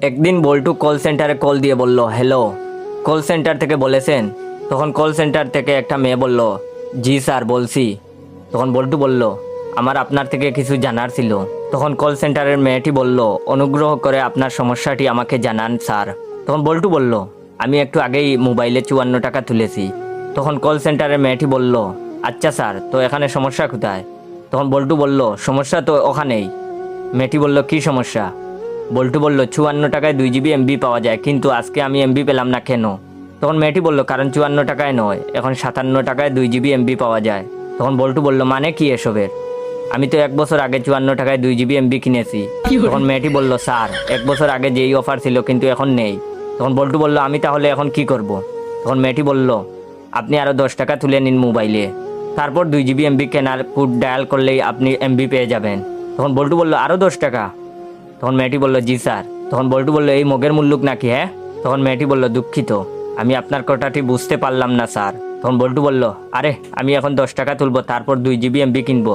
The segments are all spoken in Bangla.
একদিন বল্টু কল সেন্টারে কল দিয়ে বলল, হ্যালো। কল সেন্টার থেকে বলেছেন? তখন কল সেন্টার থেকে একটা মেয়ে বলল, জি স্যার বলছি। তখন বল্টু বলল, আমার আপনার থেকে কিছু জানার ছিল। তখন কল সেন্টারের মেয়েটি বলল, অনুগ্রহ করে আপনার সমস্যাটি আমাকে জানান স্যার। তখন বল্টু বলল, আমি একটু আগেই মোবাইলে 54 টাকা তুলেছি। তখন কল সেন্টারের মেয়েটি বলল, আচ্ছা স্যার, তো এখানে সমস্যা কোথায়? তখন বল্টু বলল, সমস্যা তো ওখানেই। মেয়েটি বলল, কি সমস্যা? বল্টু বলল, 54 টাকায় 2 জিবি এমবি পাওয়া যায়, কিন্তু আজকে আমি এমবি পেলাম না কেন? তখন মেয়েটি বলল, কারণ 54 টাকায় নয়, এখন 57 টাকায় 2 জিবি এমবি পাওয়া যায়। তখন বল্টু বলল, মানে কি এসবের? আমি তো 1 বছর আগে 54 টাকায় 2 জিবি এমবি কিনেছি। তখন মেয়েটি বলল, স্যার 1 বছর আগে যেই অফার ছিল কিন্তু এখন নেই। তখন বল্টু বলল, আমি তাহলে এখন কি করব? তখন মেয়েটি বলল, আপনি আরও 10 টাকা তুলে নিন মোবাইলে, তারপর 2 জিবি এমবি কেনার কোড ডায়াল করলেই আপনি এমবি পেয়ে যাবেন। তখন বল্টু বলল, আরও 10 টাকা? তখন মেয়েটি বলল, জি স্যার। তখন বল্টু বলল, এই মগের মুল্লুক নাকি? হ্যাঁ। তখন মেয়েটি বলল, দুঃখিত, আমি আপনার কথাটি বুঝতে পারলাম না স্যার। তখন বল্টু বলল, আরে আমি এখন 10 টাকা তুলবো, তারপর 2 জিবি এমবি কিনবো,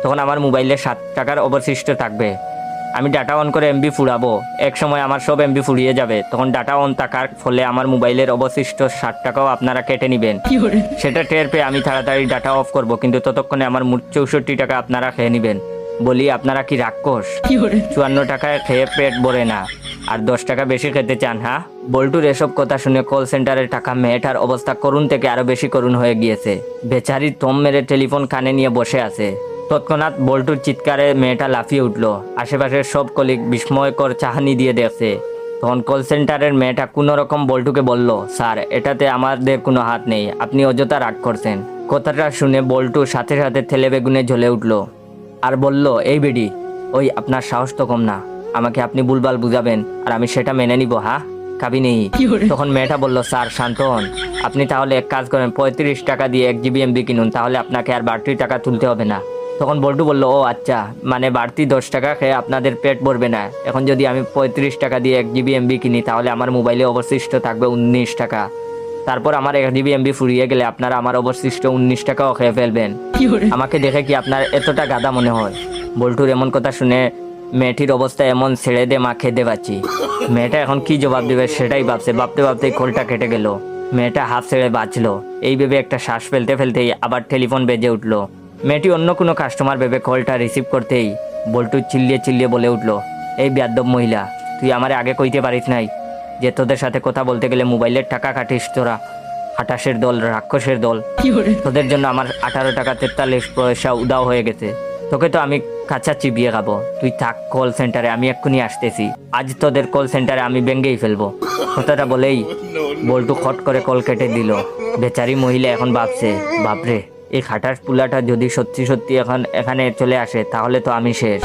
তখন আমার মোবাইলে 7 টাকার অবশিষ্ট থাকবে। আমি ডাটা অন করে এমবি ফুরাবো, এক সময় আমার সব এমবি ফুরিয়ে যাবে, তখন ডাটা অন থাকার ফলে আমার মোবাইলের অবশিষ্ট 60 টাকাও আপনারা কেটে নেবেন। সেটা টের পেয়ে আমি তাড়াতাড়ি ডাটা অফ করব, কিন্তু ততক্ষণে আমার মোট 64 টাকা আপনারা খেয়ে নেবেন। বলি, আপনারা কি রাক্ষস? 54 টাকায় খেয়ে পেট ভরে না, আর 10 টাকা বেশি খেতে চান? হ্যাঁ। বল্টুর এসব কথা শুনে কল সেন্টারের টাকা মেয়েটার অবস্থা করুণ থেকে আরো বেশি করুণ হয়ে গিয়েছে। বেচারি থম মেরে টেলিফোন কানে নিয়ে বসে আছে। তৎক্ষণাৎ বল্টুর চিৎকারে মেয়েটা লাফিয়ে উঠল। আশেপাশের সব কলিগ বিস্ময়কর চাহনি দিয়ে দেখছে। তখন কল সেন্টারের মেয়েটা কোনো রকম বল্টুকে বলল, স্যার এটাতে আমাদের কোনো হাত নেই, আপনি অযথা রাগ করছেন। কথাটা শুনে বল্টু সাথে সাথে তেলে বেগুনে জ্বলে উঠল আর বলল, এই বেডি, ওই আপনার সাহস তো কম না, আমাকে আপনি ভুলভাল বুঝাবেন আর আমি সেটা মেনে নিব? হ্যাঁ, কাবি নেই। তখন মেয়েটা বলল, স্যার শান্ত হন, আপনি তাহলে এক কাজ করেন, 35 টাকা দিয়ে 1 জিবি এমবি কিনুন, তাহলে আপনাকে আর বাড়তি টাকা তুলতে হবে না। তখন বল্টু বলল, ও আচ্ছা, মানে বাড়তি 10 টাকা খেয়ে আপনাদের পেট ভরবে না। এখন যদি আমি 35 টাকা দিয়ে 1 জিবি এমবি কিনি, তাহলে আমার মোবাইলে অবশিষ্ট থাকবে 19 টাকা। তারপর আমার 1 জিবি এমবি ফুরিয়ে গেলে আপনারা আমার অবশিষ্ট 19 টাকাও খেয়ে ফেলবেন। আমাকে দেখে কি আপনার এতটা গাদা মনে হয়? বল্টুর এমন কথা শুনে মেয়েটির অবস্থা এমন, ছেড়ে দে মা, খেতে পাচ্ছি। মেয়েটা এখন কি জবাব দেবে সেটাই ভাবতে ভাবতেই খোলটা কেটে গেল। মেয়েটা হাফ ছেড়ে বাঁচলো, এই ভেবে একটা শ্বাস ফেলতে ফেলতেই আবার টেলিফোন বেজে উঠলো। মেয়েটি অন্য কোনো কাস্টমার ভেবে কলটা রিসিভ করতেই বল্টু চিল্লিয়ে বলে উঠলো, এই বেয়াদ্দব মহিলা, তুই আমারে আগে কইতে পারিস নাই যে তোদের সাথে কথা বলতে গেলে মোবাইলের টাকা কাটিস তোরা? হাটাসের দল, রাক্ষসের দল, তোদের জন্য আমার 18 টাকা 43 পয়সা উদাও হয়ে গেছে। তোকে তো আমি কাঁচা চিবিয়ে খাবো। তুই থাক কল সেন্টারে, আমি এক্ষুনি আসতেছি। আজ তোদের কল সেন্টারে আমি ভেঙেই ফেলবো। কথাটা বলেই বল্টু খট করে কল কেটে দিল। বেচারি মহিলা এখন ভাবছে, বাপরে, এই খাটাস পুলাটা যদি সত্যি সত্যি এখন এখানে চলে আসে, তাহলে তো আমি শেষ।